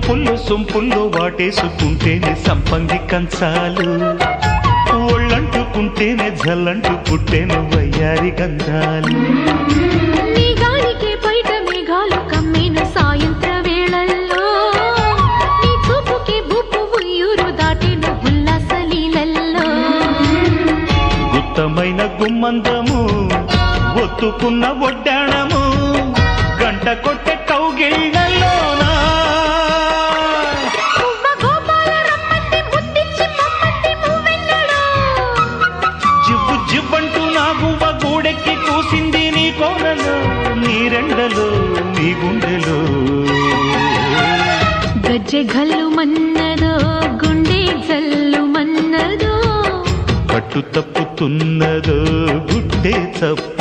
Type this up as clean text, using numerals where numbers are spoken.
సొంపుల్లో వాటేసుకుంటేనే సంపంగి కంచాలు, ఒళ్ళంటుకుంటేనే జల్లంటు పుట్టేను వయ్యారి గంధాలు. నీ గాలికే బయట మేఘాలు కమ్మిన సాయంత్ర వేళల్లో, నీ చూపుకే బూపు ఉయ్యూరు దాటిన ఉల్లాస లీలల్లో. గుత్తమైన గుమ్మందము ఒత్తుకున్న ఒడ్డాణము, గంట కొట్టే కౌగిళ్ళలోనా జివ్వు జివ్వంటూ నా గువ్వ గూడెక్కి కూసింది నీ కోరలో, నీ రెండలో నీ గుండెలో. గజ్జె గల్లు మన్నదో గుండె జల్లు మన్నదో, పట్టు తప్పుతున్నదో గుడ్డే తప్పు